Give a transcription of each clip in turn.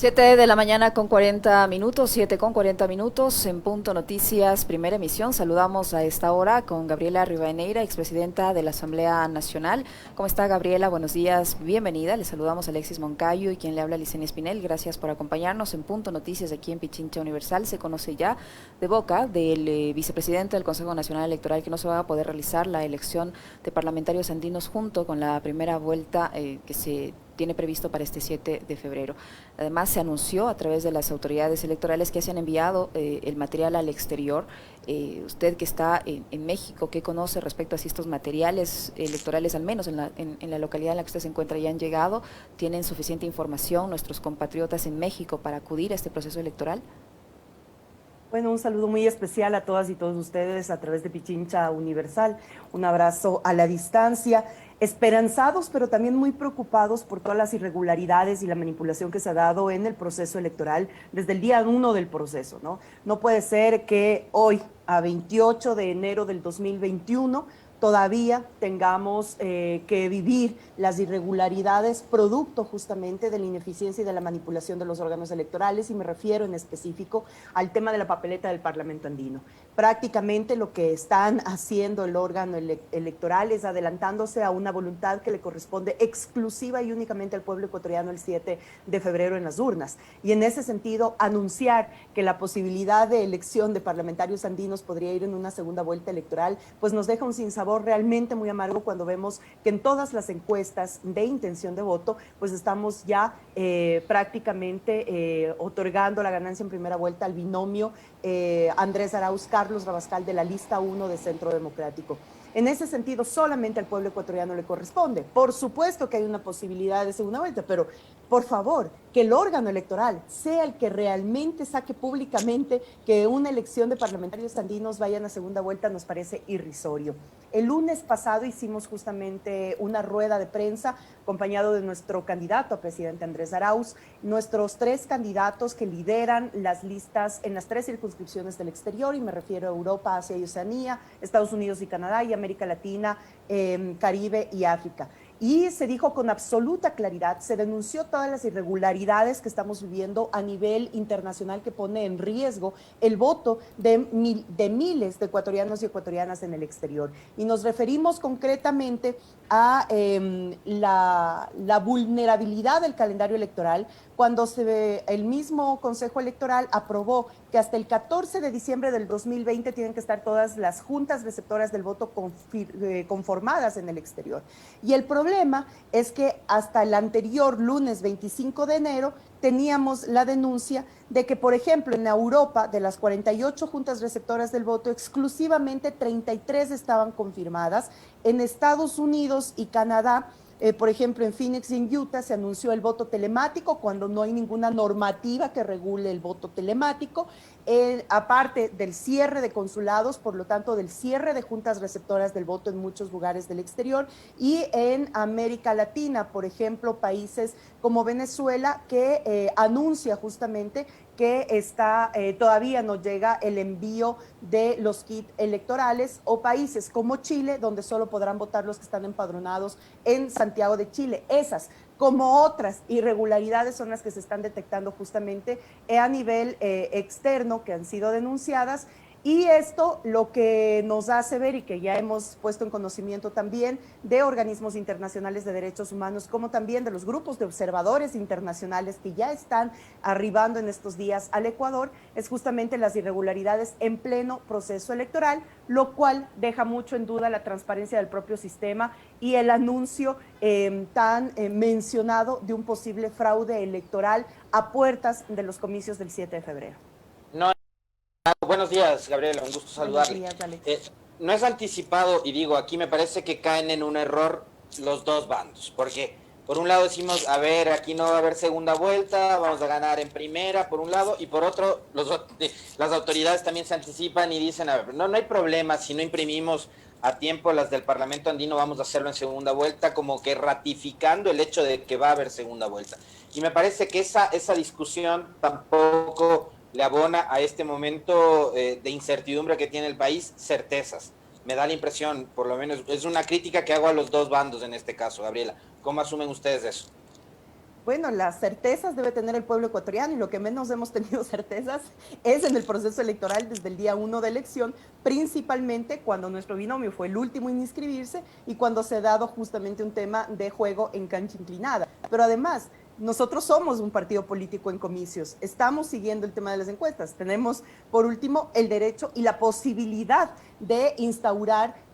7 de la mañana con 40 minutos, 7 con 40 minutos, en Punto Noticias, primera emisión. Saludamos a esta hora con Gabriela Rivadeneira, expresidenta de la Asamblea Nacional. ¿Cómo está, Gabriela? Buenos días, bienvenida. Le saludamos a Alexis Moncayo y quien le habla, Licenia Espinel. Gracias por acompañarnos en Punto Noticias aquí en Pichincha Universal. Se conoce ya de boca del vicepresidente del Consejo Nacional Electoral que no se va a poder realizar la elección de parlamentarios andinos junto con la primera vuelta que se tiene previsto para este 7 de febrero. Además, se anunció a través de las autoridades electorales que se han enviado el material al exterior. Usted que está en México, ¿qué conoce respecto a si estos materiales electorales, al menos en la localidad en la que usted se encuentra, ya han llegado? ¿Tienen suficiente información nuestros compatriotas en México para acudir a este proceso electoral? Bueno, un saludo muy especial a todas y todos ustedes a través de Pichincha Universal. Un abrazo a la distancia. Esperanzados, pero también muy preocupados por todas las irregularidades y la manipulación que se ha dado en el proceso electoral desde el día 1 del proceso, ¿no? No puede ser que hoy, a 28 de enero del 2021, todavía tengamos que vivir las irregularidades producto justamente de la ineficiencia y de la manipulación de los órganos electorales, y me refiero en específico al tema de la papeleta del Parlamento andino. Prácticamente lo que están haciendo el órgano electoral es adelantándose a una voluntad que le corresponde exclusiva y únicamente al pueblo ecuatoriano el 7 de febrero en las urnas. Y en ese sentido, anunciar que la posibilidad de elección de parlamentarios andinos podría ir en una segunda vuelta electoral, pues nos deja un sinsabor realmente muy amargo cuando vemos que en todas las encuestas de intención de voto, pues estamos ya prácticamente otorgando la ganancia en primera vuelta al binomio Andrés Arauz Carlos Rabascal de la lista 1 de Centro Democrático. En ese sentido, solamente al pueblo ecuatoriano le corresponde. Por supuesto que hay una posibilidad de segunda vuelta, pero por favor, que el órgano electoral sea el que realmente saque públicamente que una elección de parlamentarios andinos vayan a segunda vuelta nos parece irrisorio. El lunes pasado hicimos justamente una rueda de prensa acompañado de nuestro candidato a presidente Andrés Arauz, nuestros 3 candidatos que lideran las listas en las 3 circunscripciones del exterior, y me refiero a Europa, Asia y Oceanía, Estados Unidos y Canadá, y América Latina, Caribe y África. Y se dijo con absoluta claridad, se denunció todas las irregularidades que estamos viviendo a nivel internacional que pone en riesgo el voto de miles de ecuatorianos y ecuatorianas en el exterior. Y nos referimos concretamente a la vulnerabilidad del calendario electoral cuando el mismo Consejo Electoral aprobó que hasta el 14 de diciembre del 2020 tienen que estar todas las juntas receptoras del voto conformadas en el exterior. Y el problema es que hasta el anterior lunes 25 de enero teníamos la denuncia de que, por ejemplo, en Europa, de las 48 juntas receptoras del voto, exclusivamente 33 estaban confirmadas. En Estados Unidos y Canadá, por ejemplo, en Phoenix y en Utah se anunció el voto telemático cuando no hay ninguna normativa que regule el voto telemático, aparte del cierre de consulados, por lo tanto del cierre de juntas receptoras del voto en muchos lugares del exterior, y en América Latina, por ejemplo, países como Venezuela, que anuncia justamente que todavía no llega el envío de los kits electorales, o países como Chile, donde solo podrán votar los que están empadronados en Santiago de Chile. Esas, como otras irregularidades, son las que se están detectando justamente a nivel externo, que han sido denunciadas. Y esto lo que nos hace ver, y que ya hemos puesto en conocimiento también de organismos internacionales de derechos humanos, como también de los grupos de observadores internacionales que ya están arribando en estos días al Ecuador, es justamente las irregularidades en pleno proceso electoral, lo cual deja mucho en duda la transparencia del propio sistema y el anuncio tan mencionado de un posible fraude electoral a puertas de los comicios del 7 de febrero. Buenos días, Gabriela, un gusto saludarle. Buenos días, Alex. No es anticipado, y digo, aquí me parece que caen en un error los dos bandos, porque por un lado decimos, a ver, aquí no va a haber segunda vuelta, vamos a ganar en primera, por un lado, y por otro, las autoridades también se anticipan y dicen, a ver, no hay problema si no imprimimos a tiempo las del Parlamento Andino vamos a hacerlo en segunda vuelta, como que ratificando el hecho de que va a haber segunda vuelta. Y me parece que esa discusión tampoco le abona a este momento de incertidumbre que tiene el país certezas. Me da la impresión, por lo menos, es una crítica que hago a los dos bandos en este caso, Gabriela. ¿Cómo asumen ustedes eso? Bueno, las certezas debe tener el pueblo ecuatoriano y lo que menos hemos tenido certezas es en el proceso electoral desde el día 1 de elección, principalmente cuando nuestro binomio fue el último en inscribirse y cuando se ha dado justamente un tema de juego en cancha inclinada. Pero además, nosotros somos un partido político en comicios, estamos siguiendo el tema de las encuestas, tenemos por último el derecho y la posibilidad de instaurar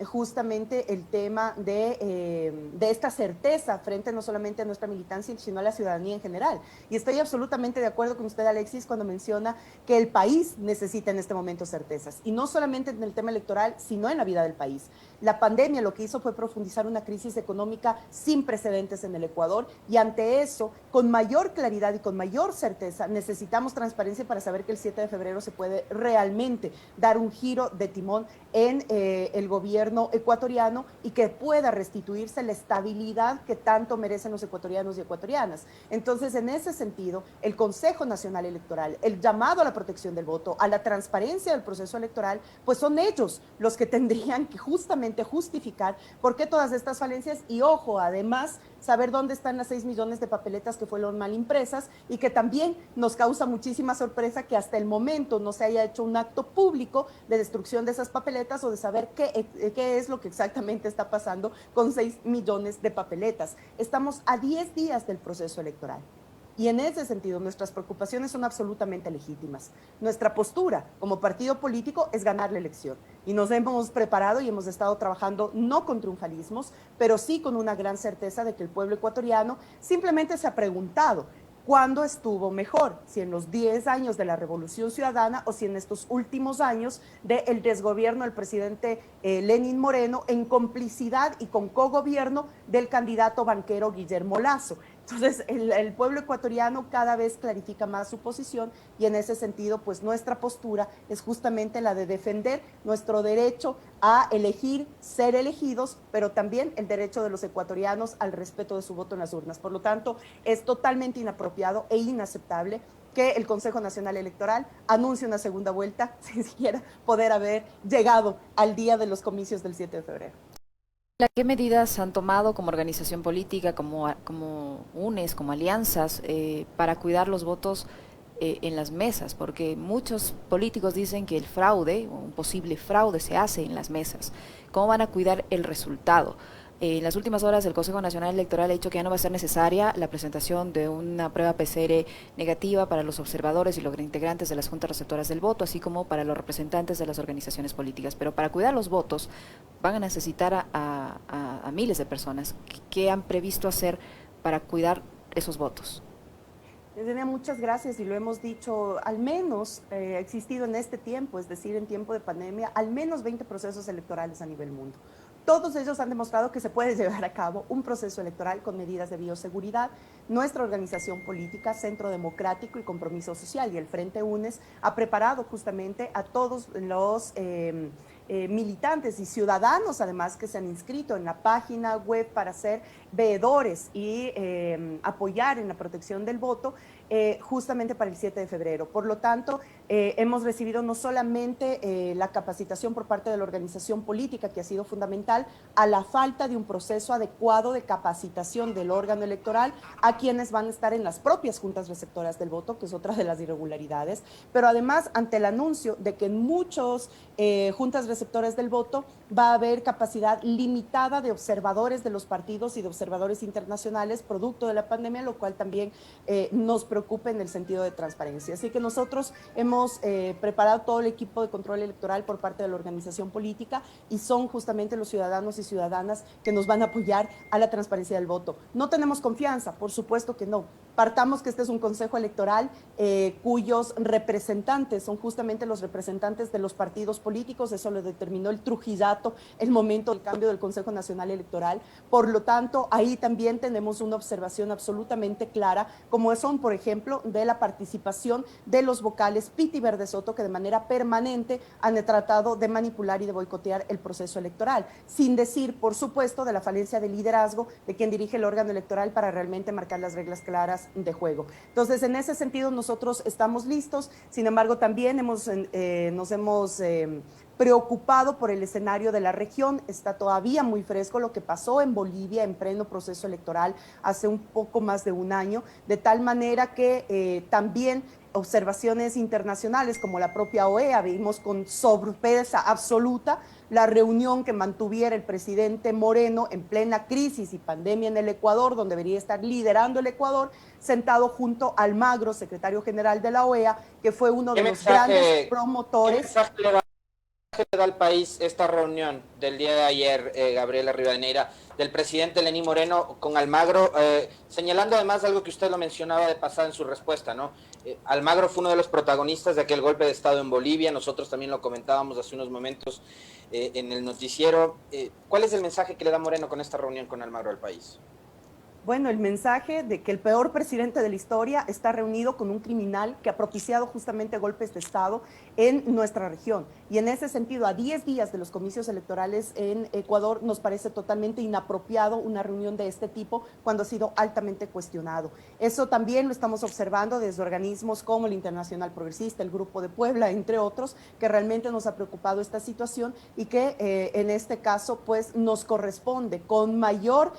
justamente el tema de esta certeza frente no solamente a nuestra militancia, sino a la ciudadanía en general. Y estoy absolutamente de acuerdo con usted, Alexis, cuando menciona que el país necesita en este momento certezas, y no solamente en el tema electoral, sino en la vida del país. La pandemia lo que hizo fue profundizar una crisis económica sin precedentes en el Ecuador, y ante eso, con mayor claridad y con mayor certeza, necesitamos transparencia para saber que el 7 de febrero se puede realmente dar un giro de timón en el gobierno ecuatoriano y que pueda restituirse la estabilidad que tanto merecen los ecuatorianos y ecuatorianas. Entonces, en ese sentido, el Consejo Nacional Electoral, el llamado a la protección del voto, a la transparencia del proceso electoral, pues son ellos los que tendrían que justamente justificar por qué todas estas falencias y, ojo, además, saber dónde están las 6 millones de papeletas que fueron mal impresas y que también nos causa muchísima sorpresa que hasta el momento no se haya hecho un acto público de destrucción de esas papeletas o de saber qué es lo que exactamente está pasando con 6 millones de papeletas. Estamos a 10 días del proceso electoral. Y en ese sentido, nuestras preocupaciones son absolutamente legítimas. Nuestra postura como partido político es ganar la elección. Y nos hemos preparado y hemos estado trabajando no con triunfalismos, pero sí con una gran certeza de que el pueblo ecuatoriano simplemente se ha preguntado ¿cuándo estuvo mejor? Si en los 10 años de la Revolución Ciudadana o si en estos últimos años del desgobierno del presidente Lenín Moreno en complicidad y con cogobierno del candidato banquero Guillermo Lasso. Entonces, el pueblo ecuatoriano cada vez clarifica más su posición y en ese sentido, pues nuestra postura es justamente la de defender nuestro derecho a elegir, ser elegidos, pero también el derecho de los ecuatorianos al respeto de su voto en las urnas. Por lo tanto, es totalmente inapropiado e inaceptable que el Consejo Nacional Electoral anuncie una segunda vuelta sin siquiera poder haber llegado al día de los comicios del 7 de febrero. ¿Qué medidas han tomado como organización política, como UNES, como alianzas, para cuidar los votos en las mesas? Porque muchos políticos dicen que el fraude, un posible fraude, se hace en las mesas. ¿Cómo van a cuidar el resultado? En las últimas horas el Consejo Nacional Electoral ha dicho que ya no va a ser necesaria la presentación de una prueba PCR negativa para los observadores y los integrantes de las juntas receptoras del voto, así como para los representantes de las organizaciones políticas. Pero para cuidar los votos van a necesitar a miles de personas. ¿Qué han previsto hacer para cuidar esos votos? Yesenia, muchas gracias y lo hemos dicho, al menos ha existido en este tiempo, es decir, en tiempo de pandemia, al menos 20 procesos electorales a nivel mundo. Todos ellos han demostrado que se puede llevar a cabo un proceso electoral con medidas de bioseguridad. Nuestra organización política, Centro Democrático y Compromiso Social y el Frente UNES, ha preparado justamente a todos los militantes y ciudadanos, además, que se han inscrito en la página web para ser veedores y apoyar en la protección del voto, justamente para el 7 de febrero. Por lo tanto, hemos recibido no solamente la capacitación por parte de la organización política, que ha sido fundamental, a la falta de un proceso adecuado de capacitación del órgano electoral a quienes van a estar en las propias juntas receptoras del voto, que es otra de las irregularidades, pero además ante el anuncio de que en muchos juntas receptoras del voto va a haber capacidad limitada de observadores de los partidos y de observadores internacionales producto de la pandemia, lo cual también nos preocupa en el sentido de transparencia. Así que nosotros hemos preparado todo el equipo de control electoral por parte de la organización política y son justamente los ciudadanos y ciudadanas que nos van a apoyar a la transparencia del voto. No tenemos confianza, por supuesto que no, Partamos que este es un consejo electoral cuyos representantes son justamente los representantes de los partidos políticos, eso lo determinó el Trujillato, el momento del cambio del Consejo Nacional Electoral. Por lo tanto, ahí también tenemos una observación absolutamente clara, como son, por ejemplo, de la participación de los vocales Piti Verde Soto, que de manera permanente han tratado de manipular y de boicotear el proceso electoral, sin decir, por supuesto, de la falencia de liderazgo de quien dirige el órgano electoral para realmente marcar las reglas claras de juego. Entonces, en ese sentido, nosotros estamos listos. Sin embargo, también nos hemos preocupado por el escenario de la región. Está todavía muy fresco lo que pasó en Bolivia en pleno proceso electoral hace un poco más de un año, de tal manera que también observaciones internacionales como la propia OEA, vimos con sorpresa absoluta la reunión que mantuviera el presidente Moreno en plena crisis y pandemia en el Ecuador, donde debería estar liderando el Ecuador, sentado junto a Almagro, secretario general de la OEA, que fue uno de los grandes promotores. ¿Qué le da al país esta reunión del día de ayer, Gabriela Rivadeneira, del presidente Lenín Moreno con Almagro, señalando además algo que usted lo mencionaba de pasada en su respuesta, ¿no? Almagro fue uno de los protagonistas de aquel golpe de Estado en Bolivia, nosotros también lo comentábamos hace unos momentos en el noticiero. ¿Cuál es el mensaje que le da Moreno con esta reunión con Almagro al país? Bueno, el mensaje de que el peor presidente de la historia está reunido con un criminal que ha propiciado justamente golpes de Estado en nuestra región. Y en ese sentido, a 10 días de los comicios electorales en Ecuador, nos parece totalmente inapropiado una reunión de este tipo cuando ha sido altamente cuestionado. Eso también lo estamos observando desde organismos como el Internacional Progresista, el Grupo de Puebla, entre otros, que realmente nos ha preocupado esta situación y que en este caso pues nos corresponde con mayor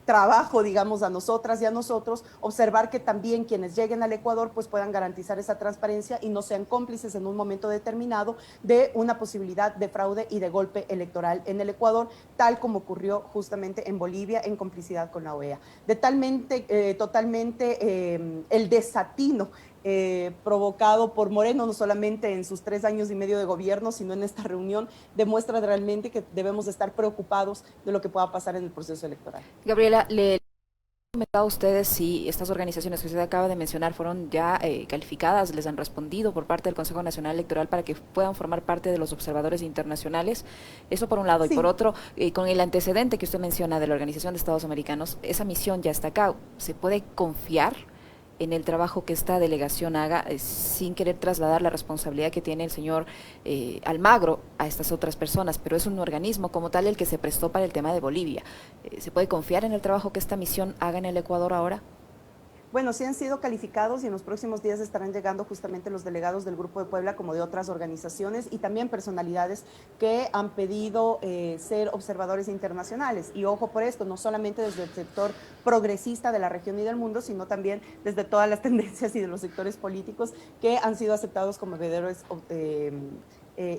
trabajo, digamos, a nosotras y a nosotros, observar que también quienes lleguen al Ecuador pues puedan garantizar esa transparencia y no sean cómplices en un momento determinado de una posibilidad de fraude y de golpe electoral en el Ecuador, tal como ocurrió justamente en Bolivia en complicidad con la OEA. Totalmente el desatino provocado por Moreno, no solamente en sus 3 años y medio de gobierno, sino en esta reunión, demuestra realmente que debemos de estar preocupados de lo que pueda pasar en el proceso electoral. Gabriela, le he comentado a ustedes si estas organizaciones que usted acaba de mencionar fueron ya calificadas, les han respondido por parte del Consejo Nacional Electoral para que puedan formar parte de los observadores internacionales. Eso por un lado. Sí. Y por otro, con el antecedente que usted menciona de la Organización de Estados Americanos, esa misión ya está acá. ¿Se puede confiar en el trabajo que esta delegación haga sin querer trasladar la responsabilidad que tiene el señor Almagro a estas otras personas? Pero es un organismo como tal el que se prestó para el tema de Bolivia. ¿Se puede confiar en el trabajo que esta misión haga en el Ecuador ahora? Bueno, sí han sido calificados y en los próximos días estarán llegando justamente los delegados del Grupo de Puebla como de otras organizaciones y también personalidades que han pedido ser observadores internacionales. Y ojo por esto, no solamente desde el sector progresista de la región y del mundo, sino también desde todas las tendencias y de los sectores políticos que han sido aceptados como veedores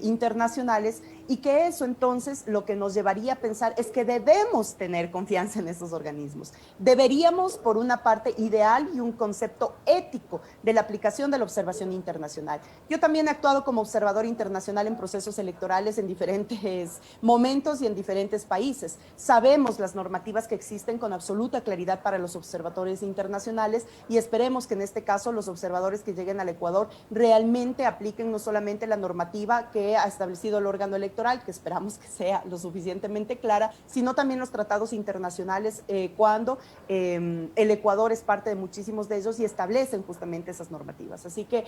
internacionales, y que eso entonces lo que nos llevaría a pensar es que debemos tener confianza en esos organismos. Deberíamos, por una parte, ideal y un concepto ético de la aplicación de la observación internacional. Yo también he actuado como observador internacional en procesos electorales en diferentes momentos y en diferentes países. Sabemos las normativas que existen con absoluta claridad para los observadores internacionales y esperemos que en este caso los observadores que lleguen al Ecuador realmente apliquen no solamente la normativa que ha establecido el órgano electoral, que esperamos que sea lo suficientemente clara, sino también los tratados internacionales cuando el Ecuador es parte de muchísimos de ellos y establecen justamente esas normativas. Así que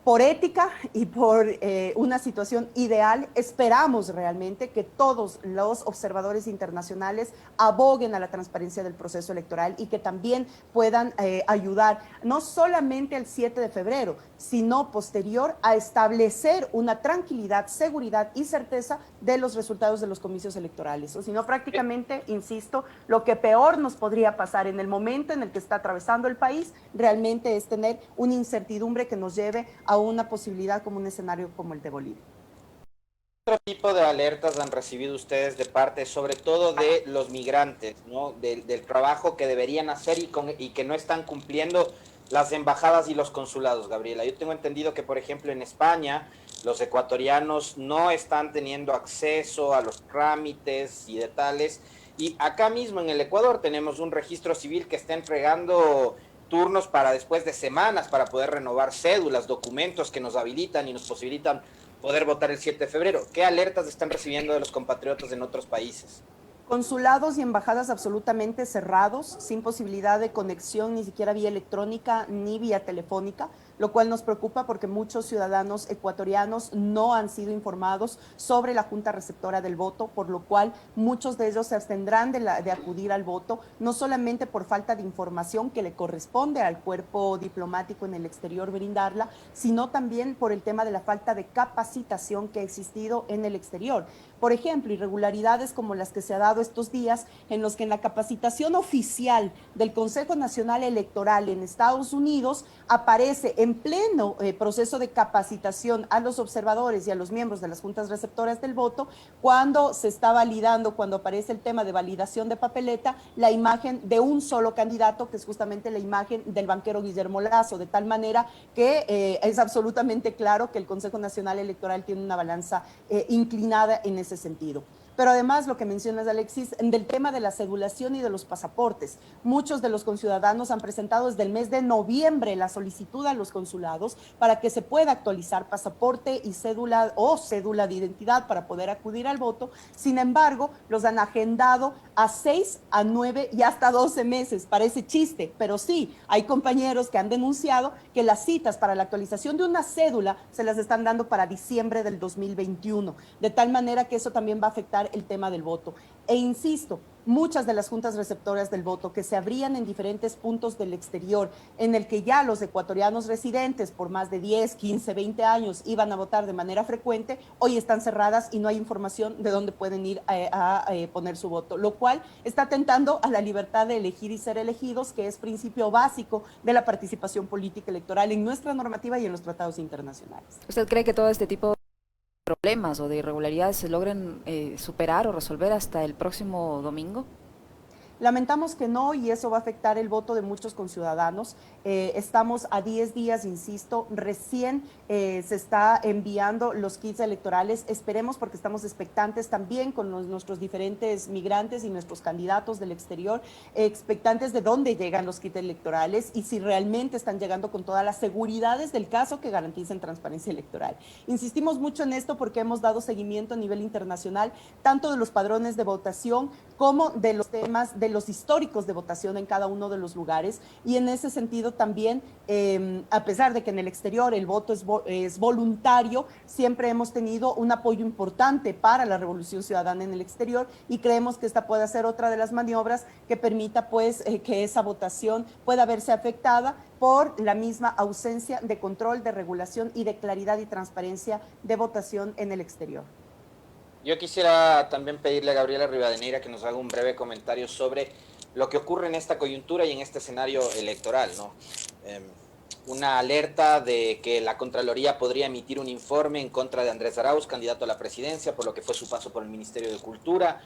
por ética y por una situación ideal, esperamos realmente que todos los observadores internacionales aboguen a la transparencia del proceso electoral y que también puedan ayudar no solamente el 7 de febrero, sino posterior a establecer una tranquilidad, seguridad y certeza de los resultados de los comicios electorales. O si no, prácticamente, insisto, lo que peor nos podría pasar en el momento en el que está atravesando el país realmente es tener una incertidumbre que nos lleve a una posibilidad como un escenario como el de Bolivia. ¿Qué otro tipo de alertas han recibido ustedes de parte, sobre todo de los migrantes, ¿no? del trabajo que deberían hacer y que no están cumpliendo las embajadas y los consulados, Gabriela? Yo tengo entendido que, por ejemplo, en España, los ecuatorianos no están teniendo acceso a los trámites y de tales, Y acá mismo en el Ecuador tenemos un registro civil que está entregando turnos para después de semanas para poder renovar cédulas, documentos que nos habilitan y nos posibilitan poder votar el 7 de febrero. ¿Qué alertas están recibiendo de los compatriotas en otros países? Consulados y embajadas absolutamente cerrados, sin posibilidad de conexión ni siquiera vía electrónica ni vía telefónica, lo cual nos preocupa porque muchos ciudadanos ecuatorianos no han sido informados sobre la Junta Receptora del Voto, por lo cual muchos de ellos se abstendrán de acudir al voto, no solamente por falta de información que le corresponde al cuerpo diplomático en el exterior brindarla, sino también por el tema de la falta de capacitación que ha existido en el exterior. Por ejemplo, irregularidades como las que se ha dado estos días, en los que en la capacitación oficial del Consejo Nacional Electoral en Estados Unidos aparece en pleno proceso de capacitación a los observadores y a los miembros de las juntas receptoras del voto, cuando se está validando, cuando aparece el tema de validación de papeleta, la imagen de un solo candidato, que es justamente la imagen del banquero Guillermo Lazo, de tal manera que es absolutamente claro que el Consejo Nacional Electoral tiene una balanza inclinada en ese sentido. Pero además, lo que mencionas, Alexis, del tema de la cedulación y de los pasaportes. Muchos de los conciudadanos han presentado desde el mes de noviembre la solicitud a los consulados para que se pueda actualizar pasaporte y cédula o cédula de identidad para poder acudir al voto. Sin embargo, los han agendado a 6, a 9 y hasta 12 meses. Parece chiste, pero sí, hay compañeros que han denunciado que las citas para la actualización de una cédula se las están dando para diciembre del 2021, de tal manera que eso también va a afectar el tema del voto. E insisto, muchas de las juntas receptoras del voto que se abrían en diferentes puntos del exterior, en el que ya los ecuatorianos residentes por más de 10, 15, 20 años iban a votar de manera frecuente, hoy están cerradas y no hay información de dónde pueden ir a poner su voto, lo cual está atentando a la libertad de elegir y ser elegidos, que es principio básico de la participación política electoral en nuestra normativa y en los tratados internacionales. ¿Usted cree que todo este tipo de problemas o de irregularidades se logren superar o resolver hasta el próximo domingo? Lamentamos que no, y eso va a afectar el voto de muchos conciudadanos. Estamos a 10 días, insisto, recién se está enviando los kits electorales. Esperemos, porque estamos expectantes también con nuestros diferentes migrantes y nuestros candidatos del exterior, expectantes de dónde llegan los kits electorales y si realmente están llegando con todas las seguridades del caso que garanticen transparencia electoral. Insistimos mucho en esto porque hemos dado seguimiento a nivel internacional, tanto de los padrones de votación como de los temas de los históricos de votación en cada uno de los lugares, y en ese sentido también, a pesar de que en el exterior el voto es voluntario, siempre hemos tenido un apoyo importante para la Revolución Ciudadana en el exterior, y creemos que esta puede ser otra de las maniobras que permita pues que esa votación pueda verse afectada por la misma ausencia de control, de regulación y de claridad y transparencia de votación en el exterior. Yo quisiera también pedirle a Gabriela Rivadeneira que nos haga un breve comentario sobre lo que ocurre en esta coyuntura y en este escenario electoral, ¿no? Una alerta de que la Contraloría podría emitir un informe en contra de Andrés Arauz, candidato a la presidencia, por lo que fue su paso por el Ministerio de Cultura.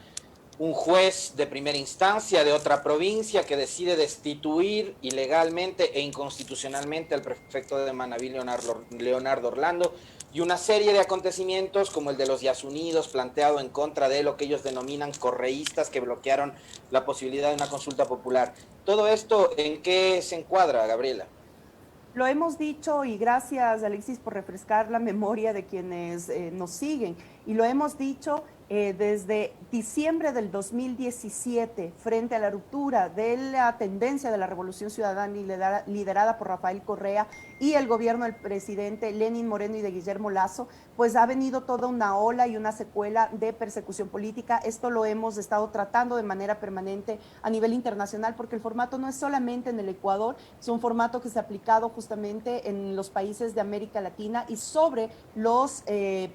Un juez de primera instancia de otra provincia que decide destituir ilegalmente e inconstitucionalmente al prefecto de Manabí, Leonardo Orlando, y una serie de acontecimientos como el de los Yasunidos, planteado en contra de lo que ellos denominan correístas que bloquearon la posibilidad de una consulta popular. ¿Todo esto en qué se encuadra, Gabriela? Lo hemos dicho, y gracias, Alexis, por refrescar la memoria de quienes nos siguen, y lo hemos dicho desde diciembre del 2017, frente a la ruptura de la tendencia de la Revolución Ciudadana liderada por Rafael Correa y el gobierno del presidente Lenín Moreno y de Guillermo Lazo, pues ha venido toda una ola y una secuela de persecución política. Esto lo hemos estado tratando de manera permanente a nivel internacional, porque el formato no es solamente en el Ecuador, es un formato que se ha aplicado justamente en los países de América Latina y sobre los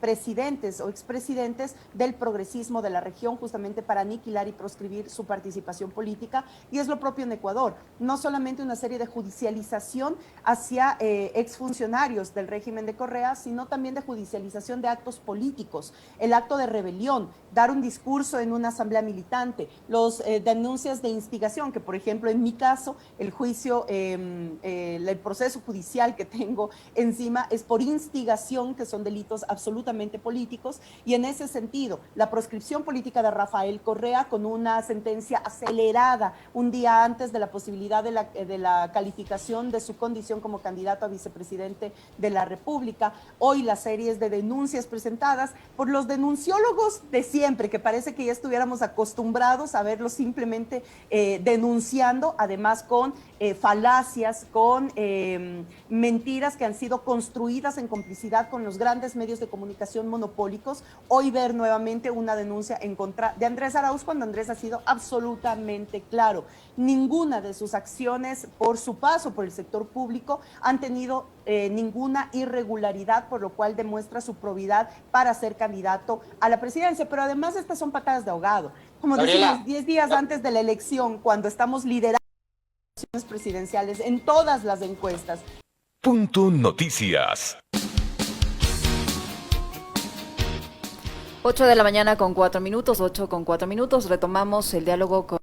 presidentes o expresidentes del progresismo de la región, justamente para aniquilar y proscribir su participación política, y es lo propio en Ecuador, no solamente una serie de judicialización hacia exfuncionarios del régimen de Correa, sino también de judicialización de actos políticos, el acto de rebelión, dar un discurso en una asamblea militante, los denuncias de instigación, que por ejemplo en mi caso, el juicio, el proceso judicial que tengo encima es por instigación, que son delitos absolutamente políticos, y en ese sentido, la proscripción política de Rafael Correa con una sentencia acelerada un día antes de la posibilidad de la calificación de su condición como candidato a vicepresidente de la República. Hoy las series de denuncias presentadas por los denunciólogos de siempre, que parece que ya estuviéramos acostumbrados a verlos simplemente denunciando, además con falacias, con mentiras que han sido construidas en complicidad con los grandes medios de comunicación monopólicos. Hoy ver nuevamente una denuncia en contra de Andrés Arauz, cuando Andrés ha sido absolutamente claro. Ninguna de sus acciones por su paso por el sector público han tenido ninguna irregularidad, por lo cual demuestra su probidad para ser candidato a la presidencia. Pero además estas son patadas de ahogado. Como decimos, 10 días antes de la elección, cuando estamos liderando elecciones presidenciales en todas las encuestas. Punto Noticias. 8 de la mañana con 4 minutos, 8 con 4 minutos. Retomamos el diálogo con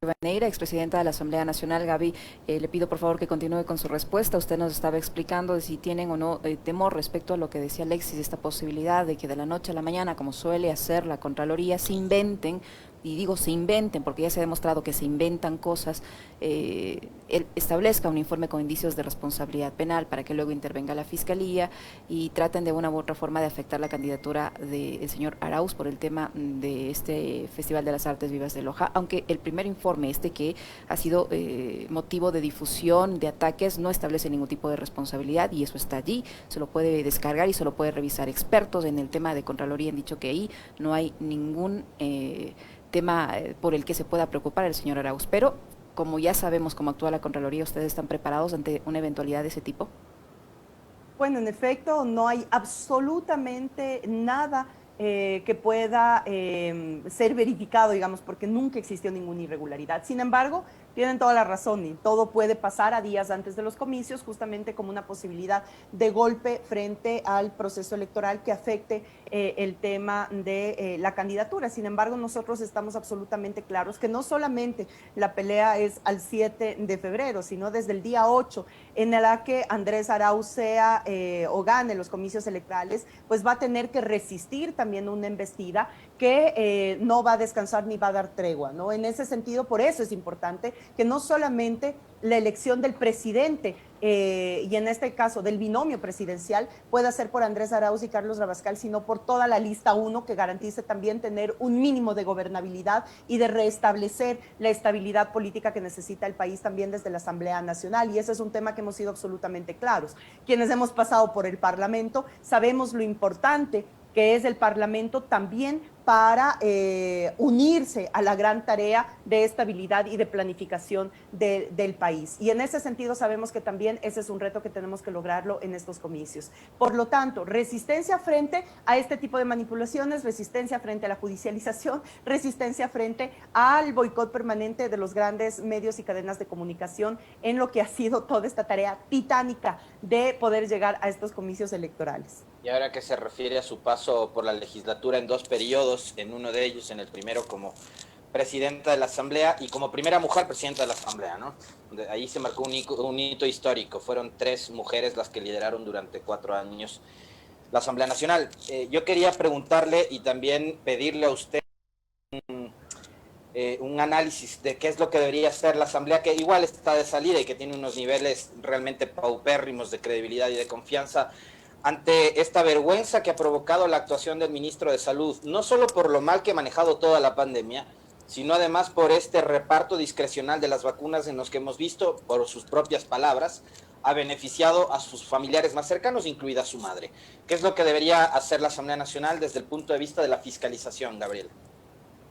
Rivadeneira, expresidenta de la Asamblea Nacional. Gaby, le pido por favor que continúe con su respuesta. Usted nos estaba explicando de si tienen o no temor respecto a lo que decía Alexis, esta posibilidad de que de la noche a la mañana, como suele hacer la Contraloría, se inventen, y digo se inventen porque ya se ha demostrado que se inventan cosas, él establezca un informe con indicios de responsabilidad penal para que luego intervenga la Fiscalía y traten de una u otra forma de afectar la candidatura del señor Arauz por el tema de este Festival de las Artes Vivas de Loja, aunque el primer informe, que ha sido motivo de difusión, de ataques, no establece ningún tipo de responsabilidad y eso está allí, se lo puede descargar y se lo puede revisar. Expertos en el tema de Contraloría han dicho que ahí no hay ningún tema por el que se pueda preocupar el señor Arauz, pero como ya sabemos cómo actúa la Contraloría, ¿ustedes están preparados ante una eventualidad de ese tipo? Bueno, en efecto, no hay absolutamente nada que pueda ser verificado, digamos, porque nunca existió ninguna irregularidad. Sin embargo, tienen toda la razón y todo puede pasar a días antes de los comicios, justamente como una posibilidad de golpe frente al proceso electoral que afecte el tema de la candidatura. Sin embargo, nosotros estamos absolutamente claros que no solamente la pelea es al 7 de febrero, sino desde el día 8, en la que Andrés Arauz sea o gane los comicios electorales, pues va a tener que resistir también una embestida que no va a descansar ni va a dar tregua, ¿no? En ese sentido, por eso es importante que no solamente la elección del presidente y en este caso del binomio presidencial pueda ser por Andrés Arauz y Carlos Rabascal, sino por toda la lista 1 que garantice también tener un mínimo de gobernabilidad y de restablecer la estabilidad política que necesita el país también desde la Asamblea Nacional. Y ese es un tema que hemos sido absolutamente claros. Quienes hemos pasado por el Parlamento sabemos lo importante que es el Parlamento también para unirse a la gran tarea de estabilidad y de planificación del país. Y en ese sentido sabemos que también ese es un reto que tenemos que lograrlo en estos comicios. Por lo tanto, resistencia frente a este tipo de manipulaciones, resistencia frente a la judicialización, resistencia frente al boicot permanente de los grandes medios y cadenas de comunicación en lo que ha sido toda esta tarea titánica de poder llegar a estos comicios electorales. Y ahora que se refiere a su paso por la legislatura en 2 periodos, en uno de ellos, en el primero como presidenta de la Asamblea y como primera mujer presidenta de la Asamblea, ¿no? Ahí se marcó un hito histórico, fueron 3 mujeres las que lideraron durante 4 años la Asamblea Nacional. Yo quería preguntarle y también pedirle a usted un análisis de qué es lo que debería hacer la Asamblea, que igual está de salida y que tiene unos niveles realmente paupérrimos de credibilidad y de confianza, ante esta vergüenza que ha provocado la actuación del ministro de Salud, no solo por lo mal que ha manejado toda la pandemia, sino además por este reparto discrecional de las vacunas en los que hemos visto, por sus propias palabras, ha beneficiado a sus familiares más cercanos, incluida su madre. ¿Qué es lo que debería hacer la Asamblea Nacional desde el punto de vista de la fiscalización, Gabriela?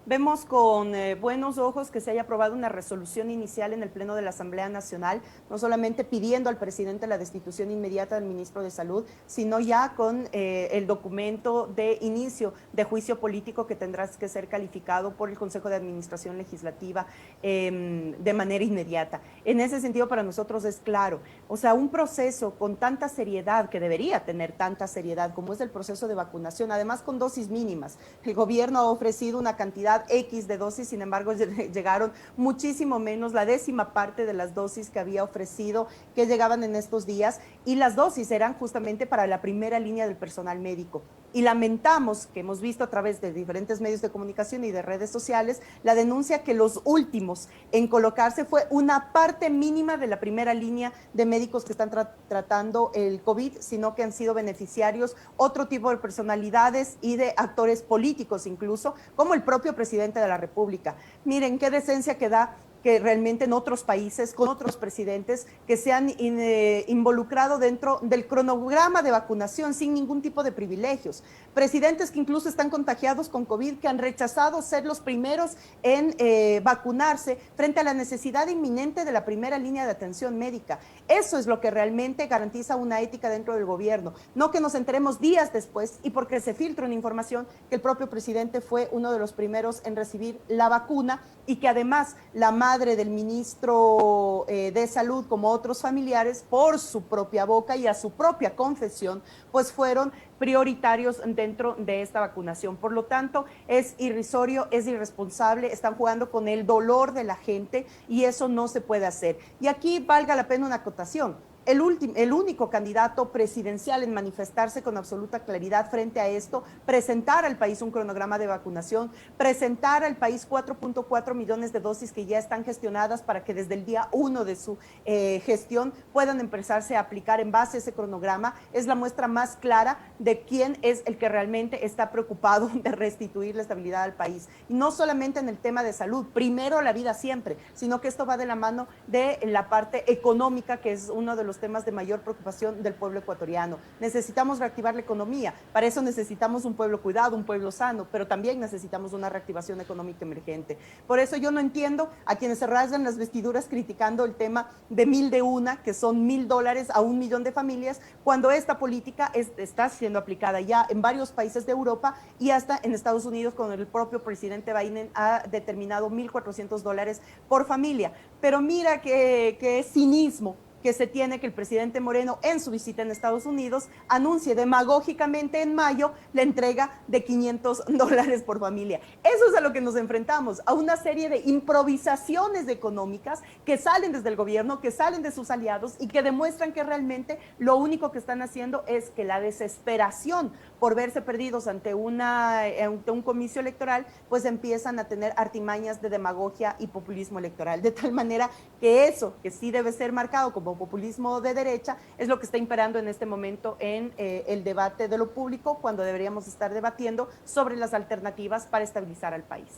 Vemos con buenos ojos que se haya aprobado una resolución inicial en el Pleno de la Asamblea Nacional, no solamente pidiendo al presidente la destitución inmediata del ministro de Salud, sino ya con el documento de inicio de juicio político que tendrá que ser calificado por el Consejo de Administración Legislativa de manera inmediata. En ese sentido, para nosotros es claro, o sea, un proceso con tanta seriedad, que debería tener tanta seriedad como es el proceso de vacunación, además con dosis mínimas. El gobierno ha ofrecido una cantidad X de dosis, sin embargo llegaron muchísimo menos, la 10ª parte de las dosis que había ofrecido que llegaban en estos días, y las dosis eran justamente para la primera línea del personal médico. y lamentamos que hemos visto a través de diferentes medios de comunicación y de redes sociales la denuncia que los últimos en colocarse fue una parte mínima de la primera línea de médicos que están tratando el COVID, sino que han sido beneficiarios otro tipo de personalidades y de actores políticos incluso, como el propio presidente de la República. Miren qué decencia que da que realmente en otros países, con otros presidentes que se han involucrado dentro del cronograma de vacunación sin ningún tipo de privilegios. Presidentes que incluso están contagiados con COVID, que han rechazado ser los primeros en vacunarse frente a la necesidad inminente de la primera línea de atención médica. Eso es lo que realmente garantiza una ética dentro del gobierno, no que nos enteremos días después y porque se filtra una información que el propio presidente fue uno de los primeros en recibir la vacuna y que además la madre del ministro de Salud, como otros familiares, por su propia boca y a su propia confesión, pues fueron prioritarios dentro de esta vacunación. Por lo tanto, es irrisorio, es irresponsable, están jugando con el dolor de la gente y eso no se puede hacer. Y aquí valga la pena una acotación. El único candidato presidencial en manifestarse con absoluta claridad frente a esto, presentar al país un cronograma de vacunación, presentar al país 4.4 millones de dosis que ya están gestionadas para que desde el día 1 de su gestión puedan empezarse a aplicar en base a ese cronograma, es la muestra más clara de quién es el que realmente está preocupado de restituir la estabilidad al país. Y no solamente en el tema de salud, primero la vida siempre, sino que esto va de la mano de la parte económica, que es uno de los temas de mayor preocupación del pueblo ecuatoriano. Necesitamos reactivar la economía, para eso necesitamos un pueblo cuidado, un pueblo sano, pero también necesitamos una reactivación económica emergente. Por eso yo no entiendo a quienes se rasgan las vestiduras criticando el tema de 1.000 de una, que son $1.000 a 1 millón de familias, cuando esta política está siendo aplicada ya en varios países de Europa y hasta en Estados Unidos, con el propio presidente Biden ha determinado $1.400 por familia. Pero mira qué cinismo que se tiene que el presidente Moreno en su visita en Estados Unidos anuncie demagógicamente en mayo la entrega de $500 por familia. Eso es a lo que nos enfrentamos, a una serie de improvisaciones económicas que salen desde el gobierno, que salen de sus aliados y que demuestran que realmente lo único que están haciendo es que la desesperación por verse perdidos ante un comicio electoral, pues empiezan a tener artimañas de demagogia y populismo electoral, de tal manera que eso, que sí debe ser marcado como populismo de derecha, es lo que está imperando en este momento en el debate de lo público, cuando deberíamos estar debatiendo sobre las alternativas para estabilizar al país.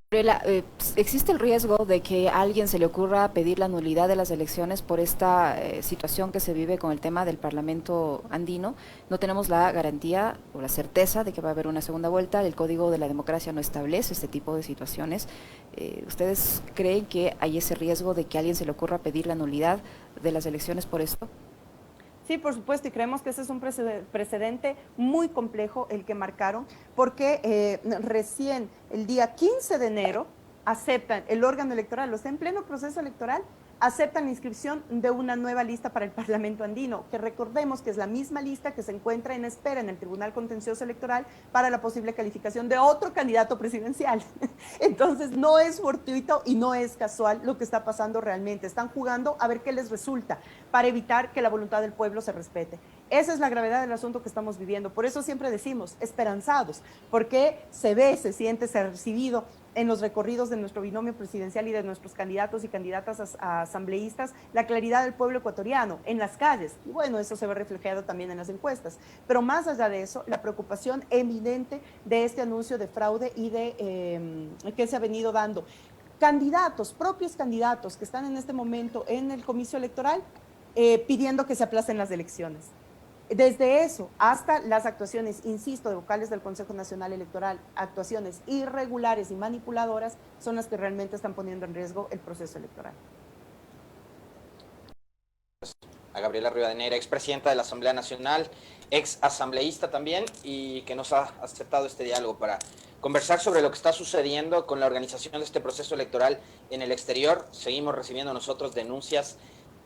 Gabriela, ¿existe el riesgo de que a alguien se le ocurra pedir la nulidad de las elecciones por esta situación que se vive con el tema del Parlamento andino? No tenemos la garantía o la certeza de que va a haber una segunda vuelta. El Código de la Democracia no establece este tipo de situaciones. ¿Ustedes creen que hay ese riesgo de que a alguien se le ocurra pedir la nulidad de las elecciones por esto? Sí, por supuesto, y creemos que ese es un precedente muy complejo el que marcaron, porque recién el día 15 de enero aceptan el órgano electoral, o sea, en pleno proceso electoral, aceptan la inscripción de una nueva lista para el Parlamento andino, que recordemos que es la misma lista que se encuentra en espera en el Tribunal Contencioso Electoral para la posible calificación de otro candidato presidencial. Entonces, no es fortuito y no es casual lo que está pasando realmente. Están jugando a ver qué les resulta para evitar que la voluntad del pueblo se respete. Esa es la gravedad del asunto que estamos viviendo. Por eso siempre decimos, esperanzados, porque se ve, se siente, se ha recibido en los recorridos de nuestro binomio presidencial y de nuestros candidatos y candidatas a asambleístas, la claridad del pueblo ecuatoriano en las calles. Y bueno, eso se ve reflejado también en las encuestas. Pero más allá de eso, la preocupación evidente de este anuncio de fraude y de que se ha venido dando. Candidatos, propios candidatos que están en este momento en el comicio electoral pidiendo que se aplacen las elecciones. Desde eso hasta las actuaciones, insisto, de vocales del Consejo Nacional Electoral, actuaciones irregulares y manipuladoras son las que realmente están poniendo en riesgo el proceso electoral. A Gabriela Rivadeneira, expresidenta de la Asamblea Nacional, ex asambleísta también, y que nos ha aceptado este diálogo para conversar sobre lo que está sucediendo con la organización de este proceso electoral en el exterior. Seguimos recibiendo nosotros denuncias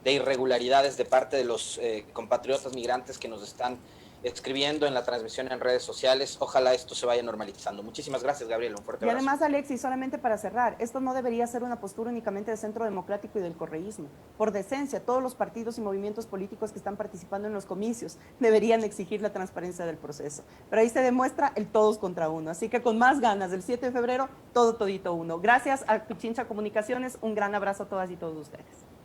de irregularidades de parte de los compatriotas migrantes que nos están escribiendo en la transmisión en redes sociales. Ojalá esto se vaya normalizando. Muchísimas gracias, Gabriela. Un fuerte Y abrazo. además, Alexis, solamente para cerrar, esto no debería ser una postura únicamente del Centro Democrático y del correísmo. Por decencia, todos los partidos y movimientos políticos que están participando en los comicios deberían exigir la transparencia del proceso. Pero ahí se demuestra el todos contra uno. Así que con más ganas, del 7 de febrero, todo todito uno. Gracias a Pichincha Comunicaciones, un gran abrazo a todas y todos ustedes.